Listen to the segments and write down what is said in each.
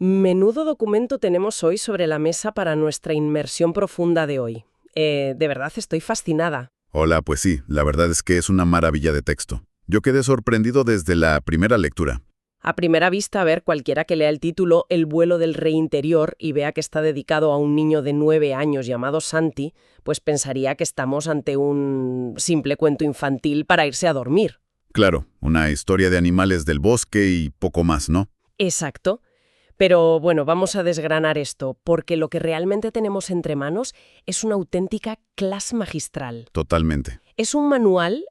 Menudo documento tenemos hoy sobre la mesa para nuestra inmersión profunda de hoy. De verdad estoy fascinada. Hola, pues sí, la verdad es que es una maravilla de texto. Yo quedé sorprendido desde la primera lectura. A primera vista, a ver, cualquiera que lea el título El vuelo del rey interior y vea que está dedicado a un niño de 9 años llamado Santi, pues pensaría que estamos ante un simple cuento infantil para irse a dormir. Claro, una historia de animales del bosque y poco más, ¿no? Exacto. Pero bueno, vamos a desgranar esto, porque lo que realmente tenemos entre manos es una auténtica clase magistral. Totalmente. Es un manual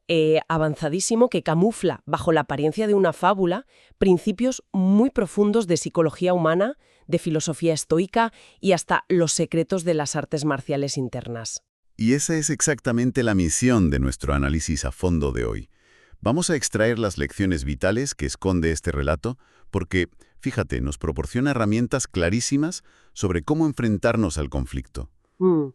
avanzadísimo que camufla, bajo la apariencia de una fábula, principios muy profundos de psicología humana, de filosofía estoica y hasta los secretos de las artes marciales internas. Y esa es exactamente la misión de nuestro análisis a fondo de hoy. Vamos a extraer las lecciones vitales que esconde este relato, porque, fíjate, nos proporciona herramientas clarísimas sobre cómo enfrentarnos al conflicto,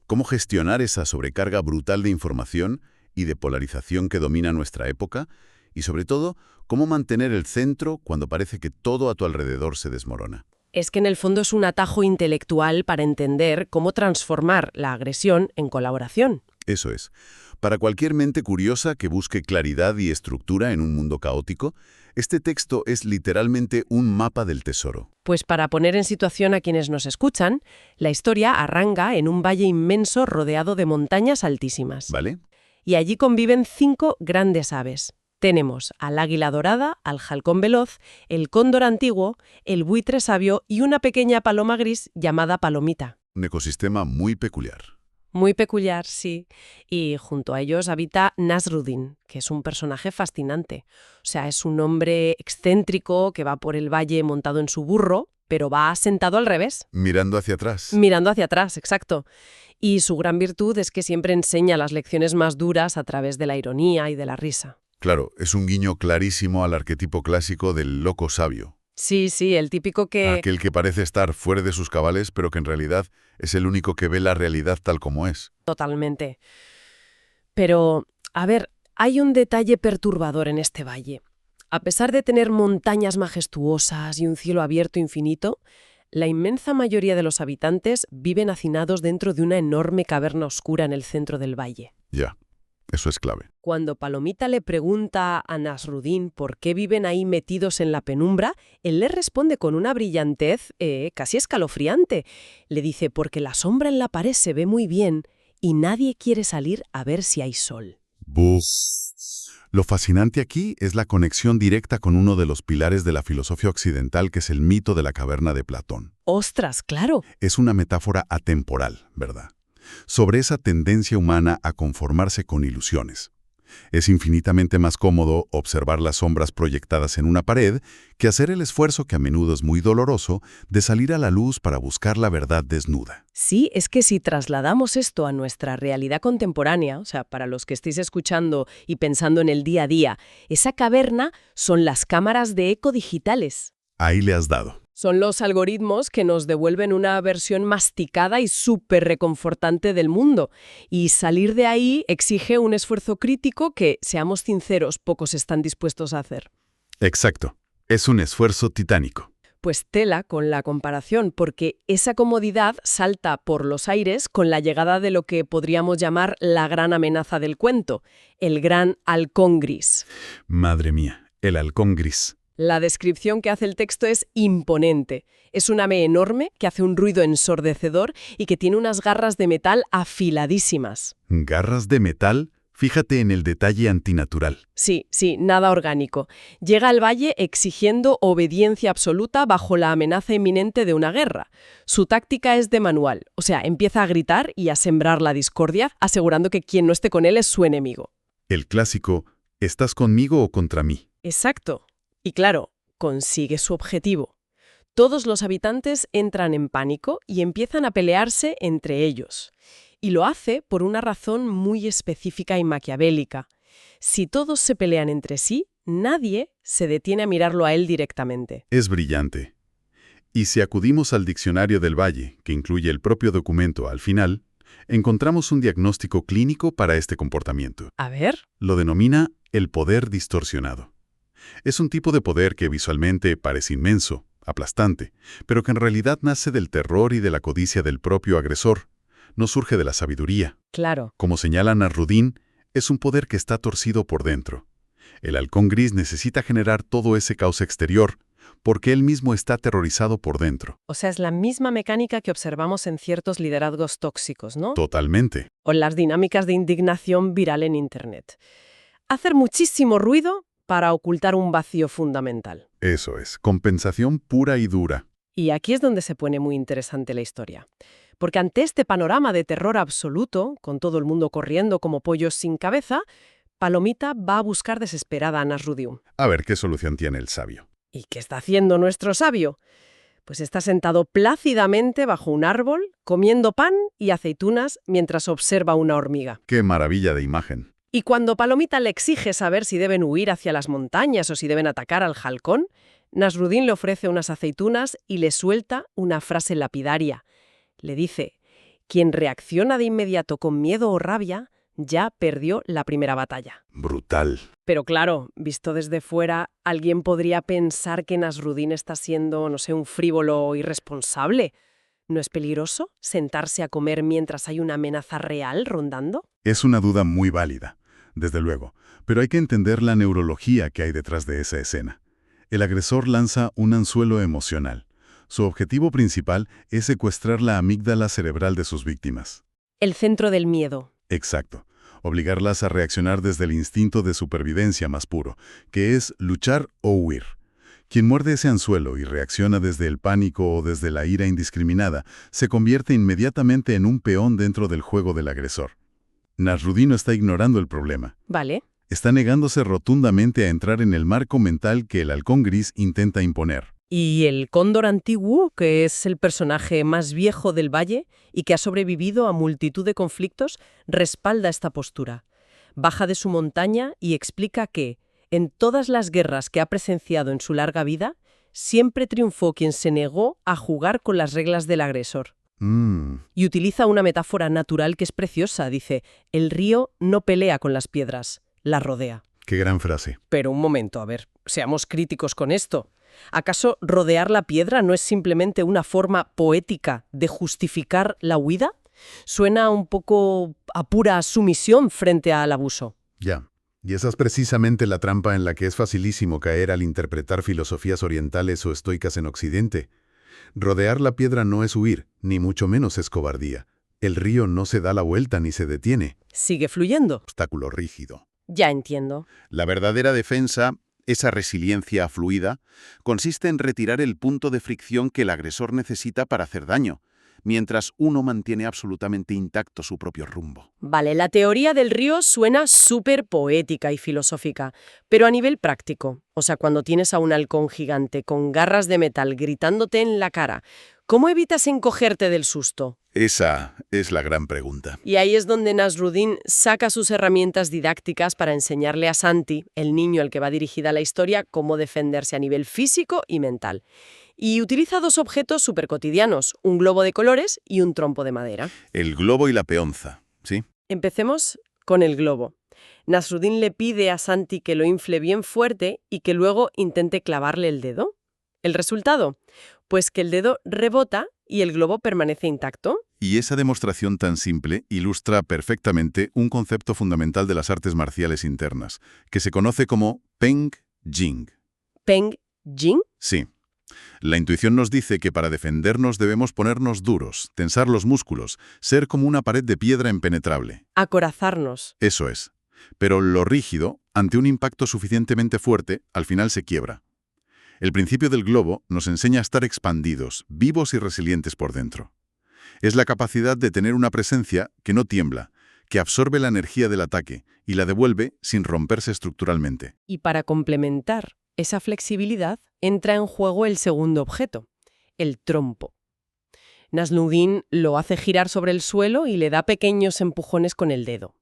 cómo gestionar esa sobrecarga brutal de información y de polarización que domina nuestra época, y sobre todo, cómo mantener el centro cuando parece que todo a tu alrededor se desmorona. Es que en el fondo es un atajo intelectual para entender cómo transformar la agresión en colaboración. Eso es. Para cualquier mente curiosa que busque claridad y estructura en un mundo caótico, este texto es literalmente un mapa del tesoro. Pues para poner en situación a quienes nos escuchan, la historia arranca en un valle inmenso rodeado de montañas altísimas. ¿Vale? Y allí conviven 5 grandes aves. Tenemos al águila dorada, al halcón veloz, el cóndor antiguo, el buitre sabio y una pequeña paloma gris llamada palomita. Un ecosistema muy peculiar. Muy peculiar, sí. Y junto a ellos habita Nasruddin, que es un personaje fascinante. O sea, es un hombre excéntrico que va por el valle montado en su burro, pero va sentado al revés. Mirando hacia atrás. Mirando hacia atrás, exacto. Y su gran virtud es que siempre enseña las lecciones más duras a través de la ironía y de la risa. Claro, es un guiño clarísimo al arquetipo clásico del loco sabio. Sí, sí, el típico que... Aquel que parece estar fuera de sus cabales, pero que en realidad es el único que ve la realidad tal como es. Totalmente. Pero, a ver, hay un detalle perturbador en este valle. A pesar de tener montañas majestuosas y un cielo abierto infinito, la inmensa mayoría de los habitantes viven hacinados dentro de una enorme caverna oscura en el centro del valle. Ya, eso es clave. Cuando Palomita le pregunta a Nasruddin por qué viven ahí metidos en la penumbra, él le responde con una brillantez casi escalofriante. Le dice, porque la sombra en la pared se ve muy bien y nadie quiere salir a ver si hay sol. ¡Buf! Lo fascinante aquí es la conexión directa con uno de los pilares de la filosofía occidental, que es el mito de la caverna de Platón. ¡Ostras, claro! Es una metáfora atemporal, ¿verdad? Sobre esa tendencia humana a conformarse con ilusiones. Es infinitamente más cómodo observar las sombras proyectadas en una pared que hacer el esfuerzo, que a menudo es muy doloroso, de salir a la luz para buscar la verdad desnuda. Sí, es que si trasladamos esto a nuestra realidad contemporánea, o sea, para los que estéis escuchando y pensando en el día a día, esa caverna son las cámaras de eco digitales. Ahí le has dado. Son los algoritmos que nos devuelven una versión masticada y súper reconfortante del mundo. Y salir de ahí exige un esfuerzo crítico que, seamos sinceros, pocos están dispuestos a hacer. Exacto. Es un esfuerzo titánico. Pues tela con la comparación, porque esa comodidad salta por los aires con la llegada de lo que podríamos llamar la gran amenaza del cuento, el gran halcón gris. Madre mía, el halcón gris. La descripción que hace el texto es imponente. Es un ave enorme que hace un ruido ensordecedor y que tiene unas garras de metal afiladísimas. ¿Garras de metal? Fíjate en el detalle antinatural. Sí, nada orgánico. Llega al valle exigiendo obediencia absoluta bajo la amenaza inminente de una guerra. Su táctica es de manual, o sea, empieza a gritar y a sembrar la discordia, asegurando que quien no esté con él es su enemigo. El clásico, ¿estás conmigo o contra mí? Exacto. Y claro, consigue su objetivo. Todos los habitantes entran en pánico y empiezan a pelearse entre ellos. Y lo hace por una razón muy específica y maquiavélica. Si todos se pelean entre sí, nadie se detiene a mirarlo a él directamente. Es brillante. Y si acudimos al Diccionario del Valle, que incluye el propio documento al final, encontramos un diagnóstico clínico para este comportamiento. A ver. Lo denomina el poder distorsionado. Es un tipo de poder que visualmente parece inmenso, aplastante, pero que en realidad nace del terror y de la codicia del propio agresor. No surge de la sabiduría. Claro. Como señala Nasruddin, es un poder que está torcido por dentro. El halcón gris necesita generar todo ese caos exterior, porque él mismo está aterrorizado por dentro. O sea, es la misma mecánica que observamos en ciertos liderazgos tóxicos, ¿no? Totalmente. O en las dinámicas de indignación viral en Internet. Hacer muchísimo ruido para ocultar un vacío fundamental. Eso es, compensación pura y dura. Y aquí es donde se pone muy interesante la historia. Porque ante este panorama de terror absoluto, con todo el mundo corriendo como pollos sin cabeza, Palomita va a buscar desesperada a Nasruddin. A ver qué solución tiene el sabio. ¿Y qué está haciendo nuestro sabio? Pues está sentado plácidamente bajo un árbol, comiendo pan y aceitunas mientras observa una hormiga. ¡Qué maravilla de imagen! Y cuando Palomita le exige saber si deben huir hacia las montañas o si deben atacar al halcón, Nasruddin le ofrece unas aceitunas y le suelta una frase lapidaria. Le dice: quien reacciona de inmediato con miedo o rabia ya perdió la primera batalla. Brutal. Pero claro, visto desde fuera, alguien podría pensar que Nasruddin está siendo, no sé, un frívolo o irresponsable. ¿No es peligroso sentarse a comer mientras hay una amenaza real rondando? Es una duda muy válida, desde luego, pero hay que entender la neurología que hay detrás de esa escena. El agresor lanza un anzuelo emocional. Su objetivo principal es secuestrar la amígdala cerebral de sus víctimas. El centro del miedo. Exacto. Obligarlas a reaccionar desde el instinto de supervivencia más puro, que es luchar o huir. Quien muerde ese anzuelo y reacciona desde el pánico o desde la ira indiscriminada, se convierte inmediatamente en un peón dentro del juego del agresor. Nasruddin no está ignorando el problema. Vale. Está negándose rotundamente a entrar en el marco mental que el halcón gris intenta imponer. Y el cóndor antiguo, que es el personaje más viejo del valle y que ha sobrevivido a multitud de conflictos, respalda esta postura. Baja de su montaña y explica que, en todas las guerras que ha presenciado en su larga vida, siempre triunfó quien se negó a jugar con las reglas del agresor. Y utiliza una metáfora natural que es preciosa. Dice: el río no pelea con las piedras, las rodea. ¡Qué gran frase! Pero un momento, a ver, seamos críticos con esto. ¿Acaso rodear la piedra no es simplemente una forma poética de justificar la huida? Suena un poco a pura sumisión frente al abuso. Ya. Y esa es precisamente la trampa en la que es facilísimo caer al interpretar filosofías orientales o estoicas en Occidente. Rodear la piedra no es huir, ni mucho menos es cobardía. El río no se da la vuelta ni se detiene. Sigue fluyendo. Obstáculo rígido. Ya entiendo. La verdadera defensa, esa resiliencia fluida, consiste en retirar el punto de fricción que el agresor necesita para hacer daño, mientras uno mantiene absolutamente intacto su propio rumbo. Vale, la teoría del río suena súper poética y filosófica, pero a nivel práctico, o sea, cuando tienes a un halcón gigante con garras de metal gritándote en la cara, ¿cómo evitas encogerte del susto? Esa es la gran pregunta. Y ahí es donde Nasruddin saca sus herramientas didácticas para enseñarle a Santi, el niño al que va dirigida la historia, cómo defenderse a nivel físico y mental. Y utiliza dos objetos súper cotidianos, un globo de colores y un trompo de madera. El globo y la peonza, ¿sí? Empecemos con el globo. Nasruddin le pide a Santi que lo infle bien fuerte y que luego intente clavarle el dedo. ¿El resultado? Pues que el dedo rebota y el globo permanece intacto. Y esa demostración tan simple ilustra perfectamente un concepto fundamental de las artes marciales internas, que se conoce como Peng Jing. ¿Peng Jing? Sí. La intuición nos dice que para defendernos debemos ponernos duros, tensar los músculos, ser como una pared de piedra impenetrable. Acorazarnos. Eso es. Pero lo rígido, ante un impacto suficientemente fuerte, al final se quiebra. El principio del globo nos enseña a estar expandidos, vivos y resilientes por dentro. Es la capacidad de tener una presencia que no tiembla, que absorbe la energía del ataque y la devuelve sin romperse estructuralmente. Y para complementar esa flexibilidad, entra en juego el segundo objeto, el trompo. Nasruddin lo hace girar sobre el suelo y le da pequeños empujones con el dedo.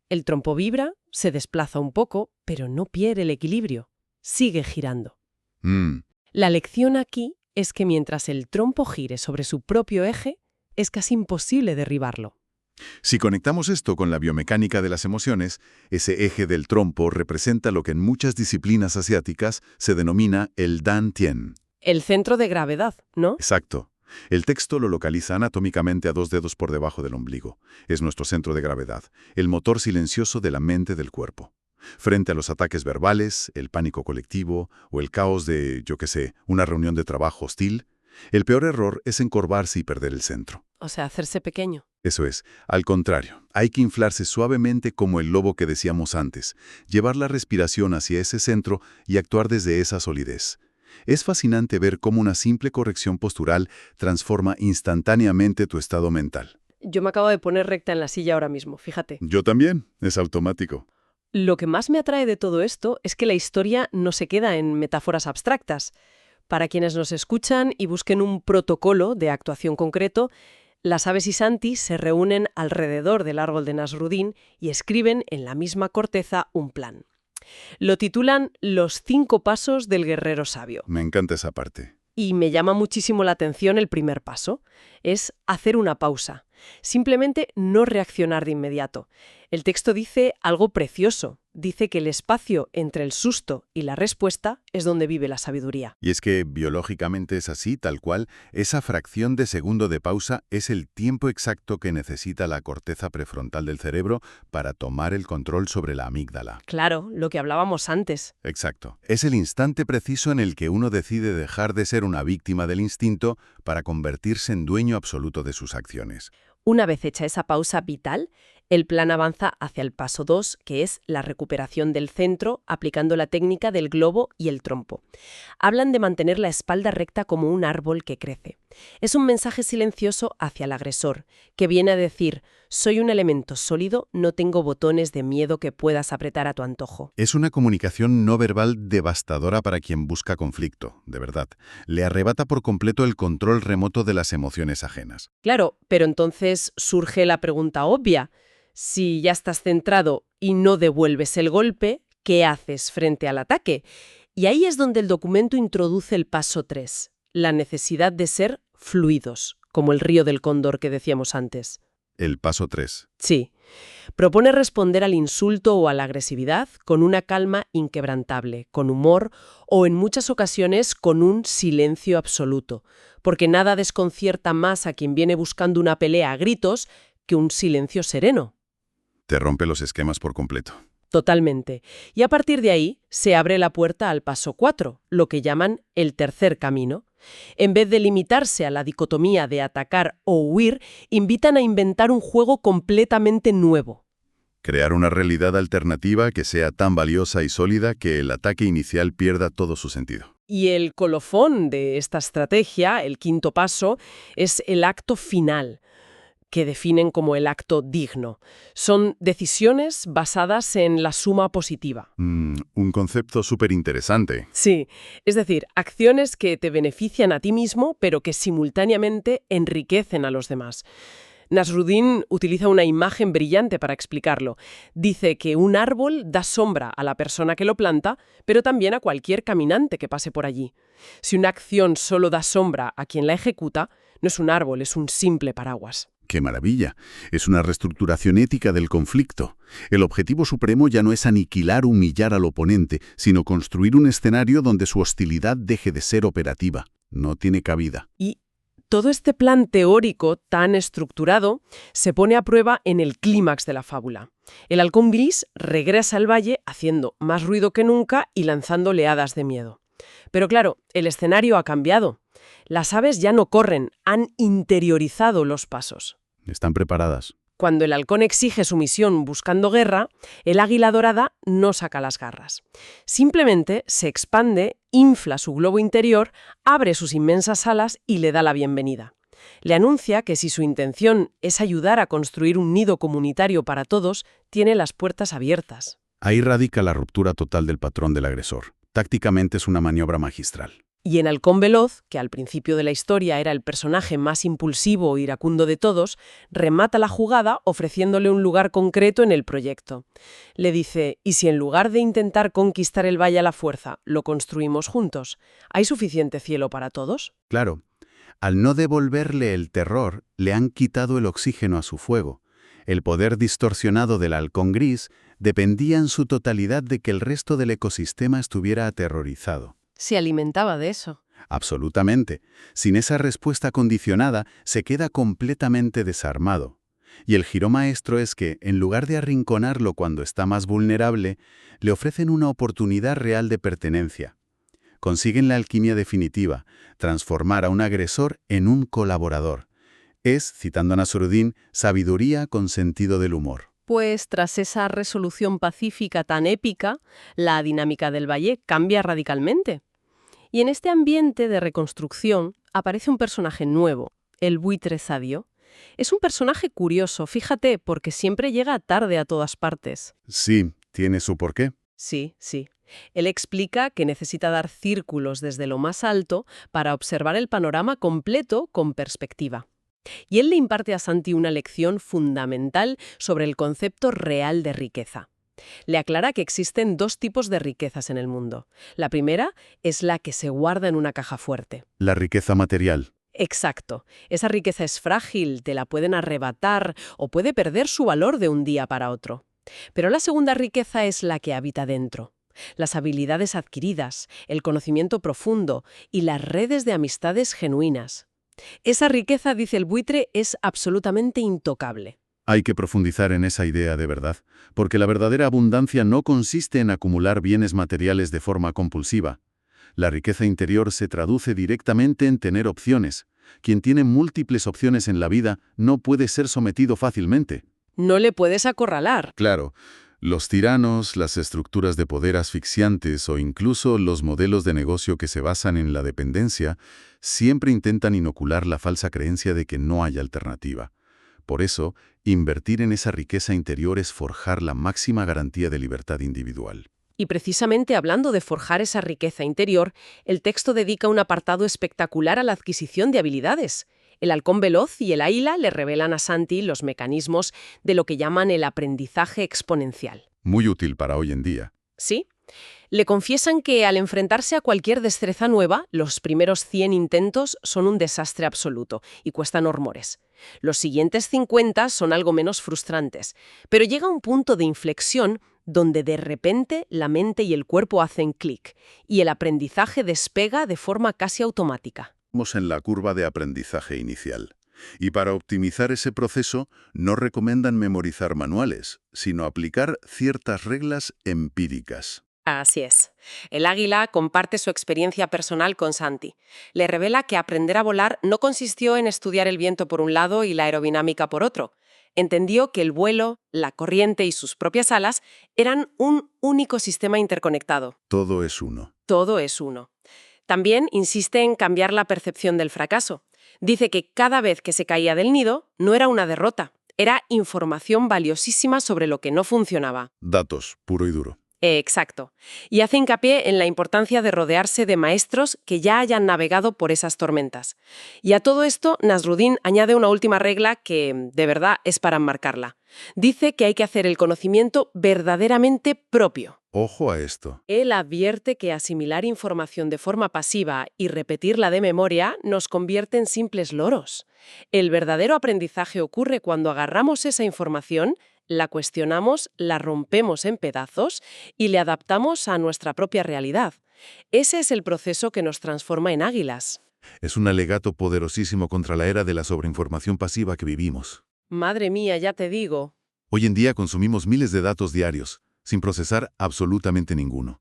El trompo vibra, se desplaza un poco, pero no pierde el equilibrio. Sigue girando. La lección aquí es que mientras el trompo gire sobre su propio eje, es casi imposible derribarlo. Si conectamos esto con la biomecánica de las emociones, ese eje del trompo representa lo que en muchas disciplinas asiáticas se denomina el Dan Tien. el centro de gravedad, ¿no? Exacto. El texto lo localiza anatómicamente a 2 dedos por debajo del ombligo. Es nuestro centro de gravedad, el motor silencioso de la mente del cuerpo. Frente a los ataques verbales, el pánico colectivo o el caos de, yo qué sé, una reunión de trabajo hostil, el peor error es encorvarse y perder el centro. O sea, hacerse pequeño. Eso es, al contrario, hay que inflarse suavemente como el lobo que decíamos antes, llevar la respiración hacia ese centro y actuar desde esa solidez. Es fascinante ver cómo una simple corrección postural transforma instantáneamente tu estado mental. Yo me acabo de poner recta en la silla ahora mismo, fíjate. Yo también, es automático. Lo que más me atrae de todo esto es que la historia no se queda en metáforas abstractas. Para quienes nos escuchan y busquen un protocolo de actuación concreto, las aves y Santi se reúnen alrededor del árbol de Nasrudin y escriben en la misma corteza un plan. Lo titulan Los 5 pasos del guerrero sabio. Me encanta esa parte. Y me llama muchísimo la atención el primer paso. Es hacer una pausa. Simplemente no reaccionar de inmediato. El texto dice algo precioso. Dice que el espacio entre el susto y la respuesta es donde vive la sabiduría. Y es que biológicamente es así, tal cual, esa fracción de segundo de pausa es el tiempo exacto que necesita la corteza prefrontal del cerebro para tomar el control sobre la amígdala. Claro, lo que hablábamos antes. Exacto. Es el instante preciso en el que uno decide dejar de ser una víctima del instinto para convertirse en dueño absoluto de sus acciones. Una vez hecha esa pausa vital, el plan avanza hacia el paso 2, que es la recuperación del centro, aplicando la técnica del globo y el trompo. Hablan de mantener la espalda recta como un árbol que crece. Es un mensaje silencioso hacia el agresor, que viene a decir: soy un elemento sólido, no tengo botones de miedo que puedas apretar a tu antojo. Es una comunicación no verbal devastadora para quien busca conflicto, de verdad. Le arrebata por completo el control remoto de las emociones ajenas. Claro, pero entonces surge la pregunta obvia. Si ya estás centrado y no devuelves el golpe, ¿qué haces frente al ataque? Y ahí es donde el documento introduce el paso 3, la necesidad de ser fluidos, como el río del Cóndor que decíamos antes. El paso 3. Sí. Propone responder al insulto o a la agresividad con una calma inquebrantable, con humor o en muchas ocasiones con un silencio absoluto, porque nada desconcierta más a quien viene buscando una pelea a gritos que un silencio sereno. Te rompe los esquemas por completo. Totalmente. Y a partir de ahí se abre la puerta al paso 4, lo que llaman el tercer camino. En vez de limitarse a la dicotomía de atacar o huir, invitan a inventar un juego completamente nuevo. Crear una realidad alternativa que sea tan valiosa y sólida que el ataque inicial pierda todo su sentido. Y el colofón de esta estrategia, el quinto paso, es el acto final, que definen como el acto digno. Son decisiones basadas en la suma positiva. Un concepto súper interesante. Sí, es decir, acciones que te benefician a ti mismo, pero que simultáneamente enriquecen a los demás. Nasrudin utiliza una imagen brillante para explicarlo. Dice que un árbol da sombra a la persona que lo planta, pero también a cualquier caminante que pase por allí. Si una acción solo da sombra a quien la ejecuta, no es un árbol, es un simple paraguas. ¡Qué maravilla! Es una reestructuración ética del conflicto. El objetivo supremo ya no es aniquilar o humillar al oponente, sino construir un escenario donde su hostilidad deje de ser operativa. No tiene cabida. Y todo este plan teórico tan estructurado se pone a prueba en el clímax de la fábula. El halcón gris regresa al valle haciendo más ruido que nunca y lanzando oleadas de miedo. Pero claro, el escenario ha cambiado. Las aves ya no corren, han interiorizado los pasos. Están preparadas. Cuando el halcón exige su misión buscando guerra, el águila dorada no saca las garras. Simplemente se expande, infla su globo interior, abre sus inmensas alas y le da la bienvenida. Le anuncia que si su intención es ayudar a construir un nido comunitario para todos, tiene las puertas abiertas. Ahí radica la ruptura total del patrón del agresor. Tácticamente es una maniobra magistral. Y en Halcón Veloz, que al principio de la historia era el personaje más impulsivo e iracundo de todos, remata la jugada ofreciéndole un lugar concreto en el proyecto. Le dice: ¿y si en lugar de intentar conquistar el valle a la fuerza, lo construimos juntos? ¿Hay suficiente cielo para todos? Claro, al no devolverle el terror, le han quitado el oxígeno a su fuego. El poder distorsionado del halcón gris dependía en su totalidad de que el resto del ecosistema estuviera aterrorizado. Se alimentaba de eso. Absolutamente. Sin esa respuesta condicionada, se queda completamente desarmado. Y el giro maestro es que, en lugar de arrinconarlo cuando está más vulnerable, le ofrecen una oportunidad real de pertenencia. Consiguen la alquimia definitiva, transformar a un agresor en un colaborador. Es, citando a Nasruddin, sabiduría con sentido del humor. Pues tras esa resolución pacífica tan épica, la dinámica del valle cambia radicalmente. Y en este ambiente de reconstrucción aparece un personaje nuevo, el buitre Sadio. Es un personaje curioso, fíjate, porque siempre llega tarde a todas partes. Sí, tiene su porqué. Sí, sí. Él explica que necesita dar círculos desde lo más alto para observar el panorama completo con perspectiva. Y él le imparte a Santi una lección fundamental sobre el concepto real de riqueza. Le aclara que existen dos tipos de riquezas en el mundo. La primera es la que se guarda en una caja fuerte. La riqueza material. Exacto. Esa riqueza es frágil, te la pueden arrebatar o puede perder su valor de un día para otro. Pero la segunda riqueza es la que habita dentro. Las habilidades adquiridas, el conocimiento profundo y las redes de amistades genuinas. Esa riqueza, dice el buitre, es absolutamente intocable. Hay que profundizar en esa idea de verdad, porque la verdadera abundancia no consiste en acumular bienes materiales de forma compulsiva. La riqueza interior se traduce directamente en tener opciones. Quien tiene múltiples opciones en la vida no puede ser sometido fácilmente. No le puedes acorralar. Claro, los tiranos, las estructuras de poder asfixiantes o incluso los modelos de negocio que se basan en la dependencia siempre intentan inocular la falsa creencia de que no hay alternativa. Por eso, invertir en esa riqueza interior es forjar la máxima garantía de libertad individual. Y precisamente hablando de forjar esa riqueza interior, el texto dedica un apartado espectacular a la adquisición de habilidades. El halcón veloz y el águila le revelan a Santi los mecanismos de lo que llaman el aprendizaje exponencial. Muy útil para hoy en día. ¿Sí? Le confiesan que al enfrentarse a cualquier destreza nueva, los primeros 100 intentos son un desastre absoluto y cuestan horrores. Los siguientes 50 son algo menos frustrantes, pero llega un punto de inflexión donde de repente la mente y el cuerpo hacen clic y el aprendizaje despega de forma casi automática. Estamos en la curva de aprendizaje inicial. Y para optimizar ese proceso, no recomiendan memorizar manuales, sino aplicar ciertas reglas empíricas. Así es. El águila comparte su experiencia personal con Santi. Le revela que aprender a volar no consistió en estudiar el viento por un lado y la aerodinámica por otro. Entendió que el vuelo, la corriente y sus propias alas eran un único sistema interconectado. Todo es uno. Todo es uno. También insiste en cambiar la percepción del fracaso. Dice que cada vez que se caía del nido no era una derrota, era información valiosísima sobre lo que no funcionaba. Datos, puro y duro. Exacto. Y hace hincapié en la importancia de rodearse de maestros que ya hayan navegado por esas tormentas. Y a todo esto, Nasruddin añade una última regla que, de verdad, es para enmarcarla. Dice que hay que hacer el conocimiento verdaderamente propio. Ojo a esto. Él advierte que asimilar información de forma pasiva y repetirla de memoria nos convierte en simples loros. El verdadero aprendizaje ocurre cuando agarramos esa información, la cuestionamos, la rompemos en pedazos y le adaptamos a nuestra propia realidad. Ese es el proceso que nos transforma en águilas. Es un alegato poderosísimo contra la era de la sobreinformación pasiva que vivimos. Madre mía, ya te digo. Hoy en día consumimos miles de datos diarios, sin procesar absolutamente ninguno.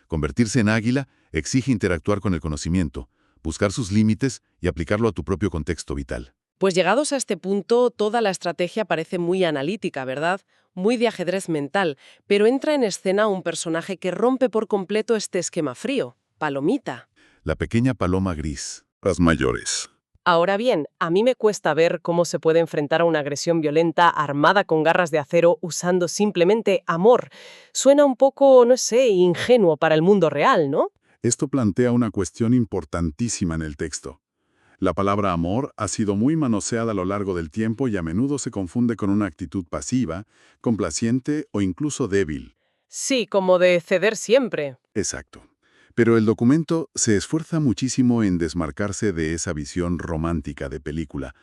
Convertirse en águila exige interactuar con el conocimiento, buscar sus límites y aplicarlo a tu propio contexto vital. Pues llegados a este punto, toda la estrategia parece muy analítica, ¿verdad? Muy de ajedrez mental, pero entra en escena un personaje que rompe por completo este esquema frío, Palomita. La pequeña paloma gris. Las mayores. Ahora bien, a mí me cuesta ver cómo se puede enfrentar a una agresión violenta armada con garras de acero usando simplemente amor. Suena un poco, no sé, ingenuo para el mundo real, ¿no? Esto plantea una cuestión importantísima en el texto. La palabra amor ha sido muy manoseada a lo largo del tiempo y a menudo se confunde con una actitud pasiva, complaciente o incluso débil. Sí, como de ceder siempre. Exacto. Pero el documento se esfuerza muchísimo en desmarcarse de esa visión romántica de película.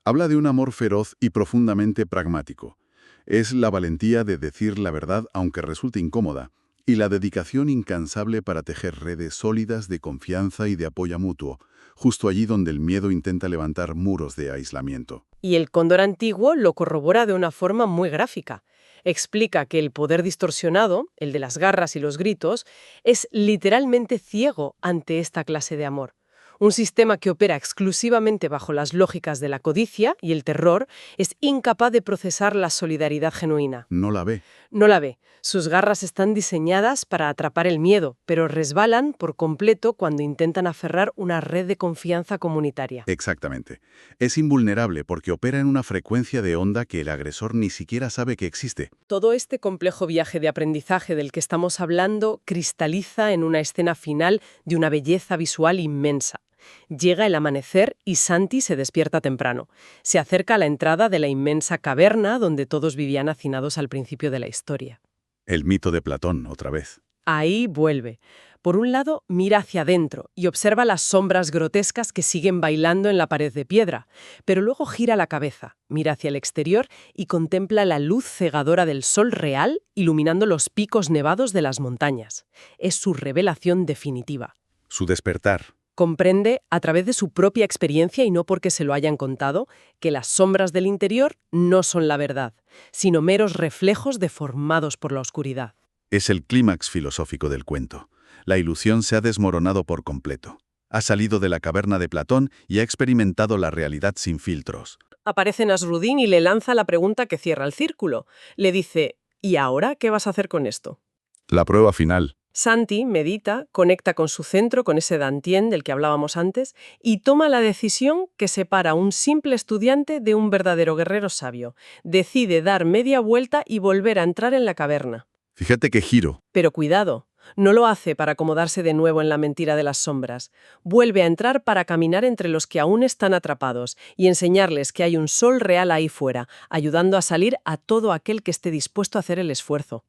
Habla de un amor feroz y profundamente pragmático. Es la valentía de decir la verdad aunque resulte incómoda, Y la dedicación incansable para tejer redes sólidas de confianza y de apoyo mutuo, justo allí donde el miedo intenta levantar muros de aislamiento. Y el Cóndor antiguo lo corrobora de una forma muy gráfica. Explica que el poder distorsionado, el de las garras y los gritos, es literalmente ciego ante esta clase de amor. Un sistema que opera exclusivamente bajo las lógicas de la codicia y el terror es incapaz de procesar la solidaridad genuina. No la ve. No la ve. Sus garras están diseñadas para atrapar el miedo, pero resbalan por completo cuando intentan aferrar una red de confianza comunitaria. Exactamente. Es invulnerable porque opera en una frecuencia de onda que el agresor ni siquiera sabe que existe. Todo este complejo viaje de aprendizaje del que estamos hablando cristaliza en una escena final de una belleza visual inmensa. Llega el amanecer y Santi se despierta temprano. Se acerca a la entrada de la inmensa caverna donde todos vivían hacinados al principio de la historia. El mito de Platón, otra vez. Ahí vuelve. Por un lado, mira hacia adentro y observa las sombras grotescas que siguen bailando en la pared de piedra, pero luego gira la cabeza, mira hacia el exterior y contempla la luz cegadora del sol real iluminando los picos nevados de las montañas. Es su revelación definitiva. Su despertar. Comprende, a través de su propia experiencia y no porque se lo hayan contado, que las sombras del interior no son la verdad, sino meros reflejos deformados por la oscuridad. Es el clímax filosófico del cuento. La ilusión se ha desmoronado por completo. Ha salido de la caverna de Platón y ha experimentado la realidad sin filtros. Aparece Nasrudin y le lanza la pregunta que cierra el círculo. Le dice, ¿y ahora qué vas a hacer con esto? La prueba final. Santi medita, conecta con su centro, con ese Dantien del que hablábamos antes, y toma la decisión que separa a un simple estudiante de un verdadero guerrero sabio. Decide dar media vuelta y volver a entrar en la caverna. Fíjate qué giro. Pero cuidado, no lo hace para acomodarse de nuevo en la mentira de las sombras. Vuelve a entrar para caminar entre los que aún están atrapados y enseñarles que hay un sol real ahí fuera, ayudando a salir a todo aquel que esté dispuesto a hacer el esfuerzo.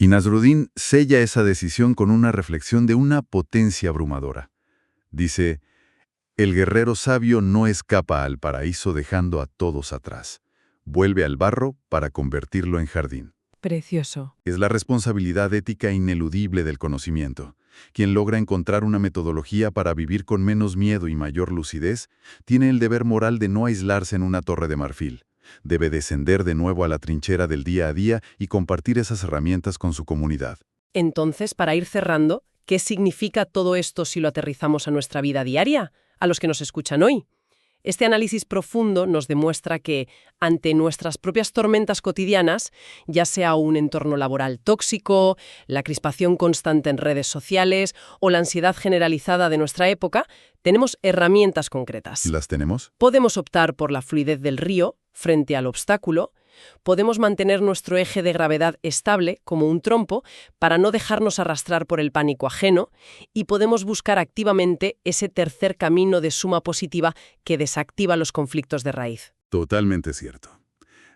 Y Nasrudin sella esa decisión con una reflexión de una potencia abrumadora. Dice, el guerrero sabio no escapa al paraíso dejando a todos atrás. Vuelve al barro para convertirlo en jardín. Precioso. Es la responsabilidad ética ineludible del conocimiento. Quien logra encontrar una metodología para vivir con menos miedo y mayor lucidez, tiene el deber moral de no aislarse en una torre de marfil. Debe descender de nuevo a la trinchera del día a día y compartir esas herramientas con su comunidad. Entonces, para ir cerrando, ¿qué significa todo esto si lo aterrizamos a nuestra vida diaria, a los que nos escuchan hoy? Este análisis profundo nos demuestra que, ante nuestras propias tormentas cotidianas, ya sea un entorno laboral tóxico, la crispación constante en redes sociales o la ansiedad generalizada de nuestra época, tenemos herramientas concretas. ¿Las tenemos? Podemos optar por la fluidez del río frente al obstáculo. Podemos mantener nuestro eje de gravedad estable, como un trompo, para no dejarnos arrastrar por el pánico ajeno, y podemos buscar activamente ese tercer camino de suma positiva que desactiva los conflictos de raíz. Totalmente cierto.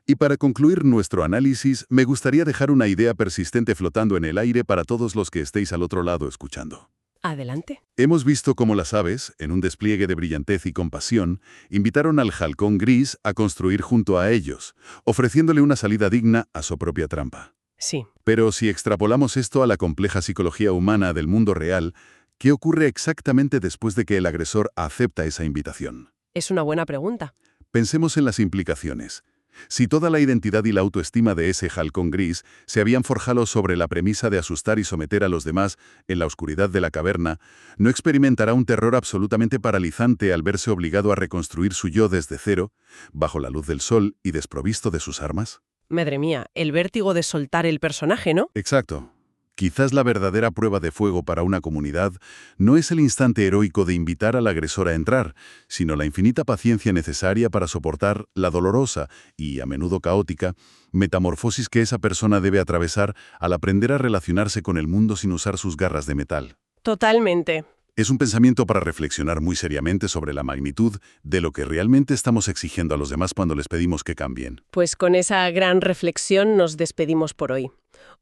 Y para concluir nuestro análisis, me gustaría dejar una idea persistente flotando en el aire para todos los que estéis al otro lado escuchando. Adelante. Hemos visto cómo las aves, en un despliegue de brillantez y compasión, invitaron al halcón gris a construir junto a ellos, ofreciéndole una salida digna a su propia trampa. Sí. Pero si extrapolamos esto a la compleja psicología humana del mundo real, ¿qué ocurre exactamente después de que el agresor acepta esa invitación? Es una buena pregunta. Pensemos en las implicaciones. Si toda la identidad y la autoestima de ese halcón gris se habían forjado sobre la premisa de asustar y someter a los demás en la oscuridad de la caverna, ¿no experimentará un terror absolutamente paralizante al verse obligado a reconstruir su yo desde cero, bajo la luz del sol y desprovisto de sus armas? Madre mía, el vértigo de soltar el personaje, ¿no? Exacto. Quizás la verdadera prueba de fuego para una comunidad no es el instante heroico de invitar al agresor a entrar, sino la infinita paciencia necesaria para soportar la dolorosa y, a menudo caótica, metamorfosis que esa persona debe atravesar al aprender a relacionarse con el mundo sin usar sus garras de metal. Totalmente. Es un pensamiento para reflexionar muy seriamente sobre la magnitud de lo que realmente estamos exigiendo a los demás cuando les pedimos que cambien. Pues con esa gran reflexión nos despedimos por hoy.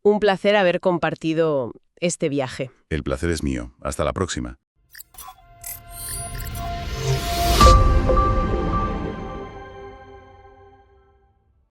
Un placer haber compartido este viaje. El placer es mío. Hasta la próxima.